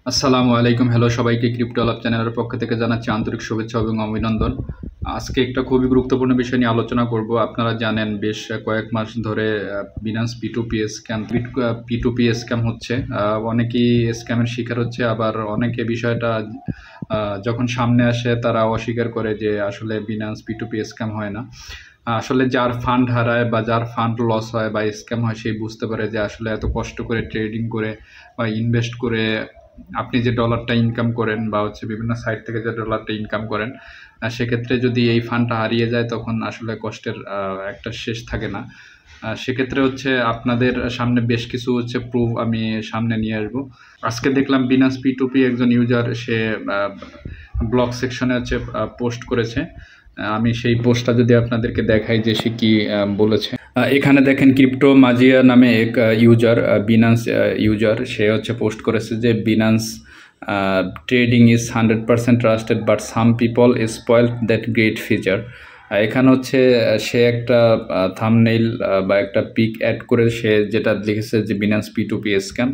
আসসালামু আলাইকুম। হ্যালো সবাইকে, ক্রিপ্টো আলাপ চ্যানেলের পক্ষ থেকে জানাচ্ছি আন্তরিক শুভেচ্ছা এবং অভিনন্দন। আজকে একটা খুবই গুরুত্বপূর্ণ বিষয় নিয়ে আলোচনা করব। আপনারা জানেন বেশ কয়েক মাস ধরে Binance P two P scam হচ্ছে। অনেকেই স্ক্যামের শিকার হচ্ছে, আবার অনেকে বিষয়টা যখন সামনে আসে তারা অস্বীকার করে যে আসলে Binance P two P scam হয় না। আসলে যার ফান্ড হারায় বা যার ফান্ড লস হয় বা স্ক্যাম হয়, সেই বুঝতে পারে যে আসলে এত কষ্ট করে ট্রেডিং করে বা ইনভেস্ট করে আপনি যে ডলারটা ইনকাম করেন বা বিভিন্ন সাইট থেকে যে ডলারটা ইনকাম করেন, সেক্ষেত্রে যদি এই ফান্ডটা হারিয়ে যায় তখন আসলে কষ্টের একটা শেষ থাকে না। সেক্ষেত্রে আপনাদের সামনে বেশ কিছু প্রুফ আমি সামনে নিয়ে আসবো। আজকে দেখলাম বিনান্স পি2পি একজন ইউজার সে ব্লগ সেকশনে পোস্ট করেছে। আমি সেই পোস্টটা যদি আপনাদেরকে দেখাই যে সে কি বলেছে। এখানে দেখেন, ক্রিপ্টো মাজিয়া নামে এক ইউজার, বিনান্স ইউজার, সে পোস্ট করেছে যে Binance trading is 100% trusted but some people spoil that great feature. এখানে সে একটা থাম্বনেইল বা একটা পিক অ্যাড করে সে যেটা লিখেছে যে বিনান্স পি2পি স্ক্যাম,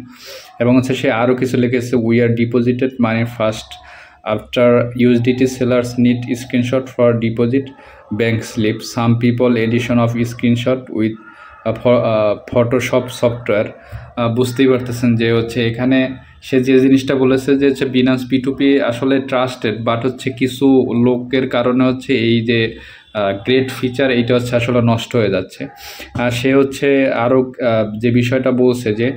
এবং সে আরও কিছু লিখেছে, we are deposited money first after USDT sellers need screenshot for deposit bank slip, some people edition of screenshot with Photoshop software. বুঝতেই পারতেছেন যে এখানে সে যে জিনিসটা বলেছে যে বিনান্স পি2পি আসলে ট্রাস্টেড, বাট কিছু লোকের কারণে এই যে গ্রেট ফিচার এইটা আসলে নষ্ট হয়ে যাচ্ছে। আর সে আরও যে বিষয়টা বলছে যে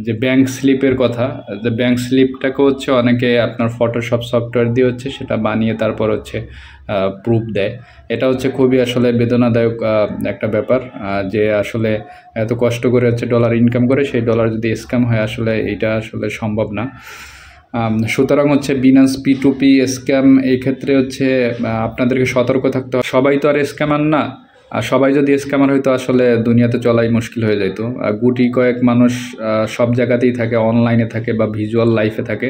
যে ব্যাঙ্ক স্লিপের কথা, যে ব্যাঙ্ক স্লিপটাকে অনেকে আপনার ফটোশপ সফটওয়্যার দিয়ে সেটা বানিয়ে তারপর প্রুফ দেয়। এটা খুবই আসলে বেদনাদায়ক একটা ব্যাপার, যে আসলে এত কষ্ট করে ডলার ইনকাম করে সেই ডলার যদি স্ক্যাম হয়, আসলে এটা আসলে সম্ভব না। সুতরাং বিনান্স পি2পি স্ক্যাম এই ক্ষেত্রে আপনাদেরকে সতর্ক থাকতে হবে। সবাই তো আর স্ক্যামার না, আর সবাই যদি স্ক্যামার হইতো আসলে দুনিয়াতে চলাই মুশকিল হয়ে যেত। গুটি কয়েক মানুষ সব জায়গাতেই থাকে, অনলাইনে থাকে বা ভিজুয়াল লাইফে থাকে,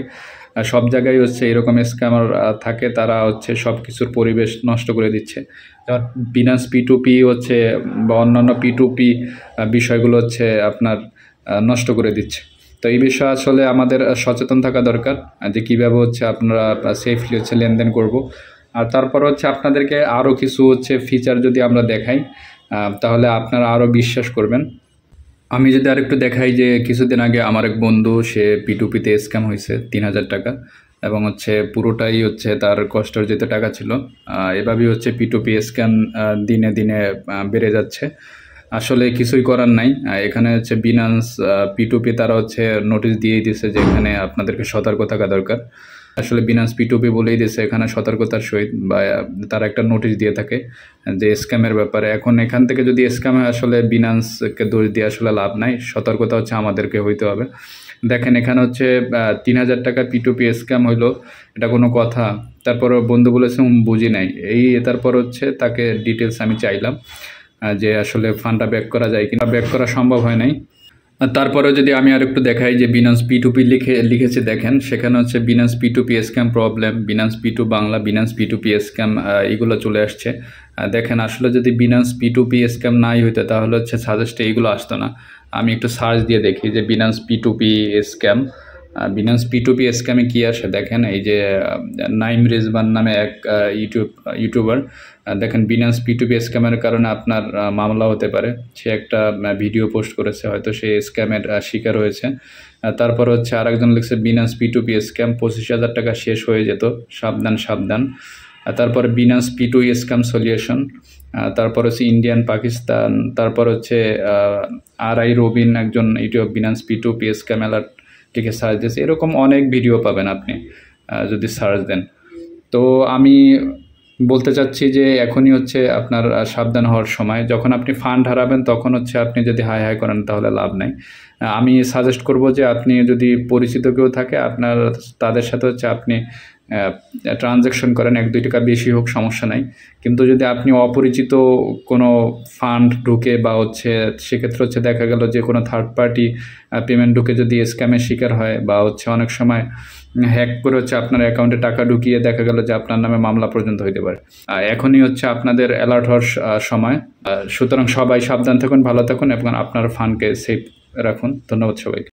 সব জায়গায় এরকম স্ক্যামার থাকে। তারা সব কিছুর পরিবেশ নষ্ট করে দিচ্ছে। যেমন বিনান্স পি2পি বা অন্যান্য পি2পি বিষয়গুলো আপনার নষ্ট করে দিচ্ছে। তো এই বিষয়ে আসলে আমাদের সচেতন থাকা দরকার যে কীভাবে আপনারা সেফলি লেনদেন করব। আর তারপর আপনাদেরকে আরও কিছু ফিচার যদি আমরা দেখাই, তাহলে আপনারা আরও বিশ্বাস করবেন। আমি যদি আরেকটু দেখাই যে কিছুদিন আগে আমার এক বন্ধু, সে পি2পিতে স্ক্যাম হয়েছে 3000 টাকা, এবং পুরোটাই তার কষ্টার্জিত টাকা ছিল। এভাবেই পি2পি স্ক্যাম দিনে দিনে বেড়ে যাচ্ছে। আসলে কিছুই করার নাই। এখানে বিনান্স পি2পি তারা নোটিশ দিয়েই দিছে যে এখানে আপনাদেরকে সতর্ক থাকা দরকার। আসলে বিনান্স পি2পি বলেই দিয়েছে এখানে সতর্কতার সহিত, বা তারা একটা নোটিশ দিয়ে থাকে যে স্ক্যামের ব্যাপারে। এখন এখান থেকে যদি স্ক্যাম হয়, আসলে বিনান্সকে দোষ দিয়ে আসলে লাভ নাই, সতর্কতা আমাদেরকে হইতে হবে। দেখেন এখানে 3000 টাকা পি2পি স্ক্যাম হইলো, এটা কোনো কথা? তারপর বন্ধু বলেছে বুঝি নাই এই। তারপর তাকে ডিটেলস আমি চাইলাম যে আসলে ফান্ডটা ব্যাক করা যায় কিনা, ব্যাক করা সম্ভব হয় নাই। তারপরেও যদি আমি আর একটু দেখাই যে বিনান্স পি2পি লিখেছে, দেখেন সেখানে Binance পি2পি scam problem, Binance পি2 Bangla, Binance পি2পি scam, এইগুলো চলে আসছে। দেখেন আসলে যদি বিনান্স পি2পি স্ক্যাম নাই হইতো তাহলে সাজেস্টে এইগুলো আসতো না। আমি একটু সার্চ দিয়ে দেখি যে বিনান্স পি2পি স্ক্যাম, বিনান্স পি2পি স্ক্যামে কী আসে। দেখেন এই যে নাইম রেজবান নামে এক ইউটিউবার, দেখেন বিনান্স পি2পি স্ক্যামের কারণে আপনার মামলা হতে পারে। সে একটা ভিডিও পোস্ট করেছে, হয়তো সে স্ক্যামের শিকার হয়েছে। তারপর আরেকজন লিখছে বিনান্স পি2পি স্ক্যাম, 25,000 টাকা শেষ হয়ে যেত, সাবধান সাবধান। তারপরে বিনান্স পি2 স্ক্যাম সলিউশন, তারপর ইন্ডিয়ান পাকিস্তান, তারপর RI রবিন একজন ইউটিউব বিনান্স পি2পি স্ক্যাম অ্যালার্ট লিখে সার্চ দিয়েছে। এরকম অনেক ভিডিও পাবেন আপনি যদি সার্চ দেন। তো আমি বলতে চাচ্ছি যে এখনই আপনার সাবধান হওয়ার সময়। যখন আপনি ফান্ড হারাবেন তখন আপনি যদি হাই হাই করেন তাহলে লাভ নাই। আমি সাজেস্ট করব যে আপনি যদি পরিচিত কেউ থাকে, আপনার তাদের সাথে আপনি ট্রানজ্যাকশন করেন, 1-2 টাকা বেশি হোক সমস্যা নাই। কিন্তু যদি আপনি অপরিচিত কোনো ফান্ড ঢুকে বা সেক্ষেত্রে দেখা গেল যে কোনো থার্ড পার্টি পেমেন্ট ঢুকে যদি স্ক্যামের শিকার হয়, বা অনেক সময় হ্যাক করে আপনার অ্যাকাউন্টে টাকা ঢুকিয়ে দেখা গেল যে আপনার নামে মামলা পর্যন্ত হইতে পারে। এখনই আপনাদের অ্যালার্ট হওয়ার সময়। সুতরাং সবাই সাবধান থাকুন, ভালো থাকুন এবং আপনার ফান্ডকে সেফ রাখুন। ধন্যবাদ সবাইকে।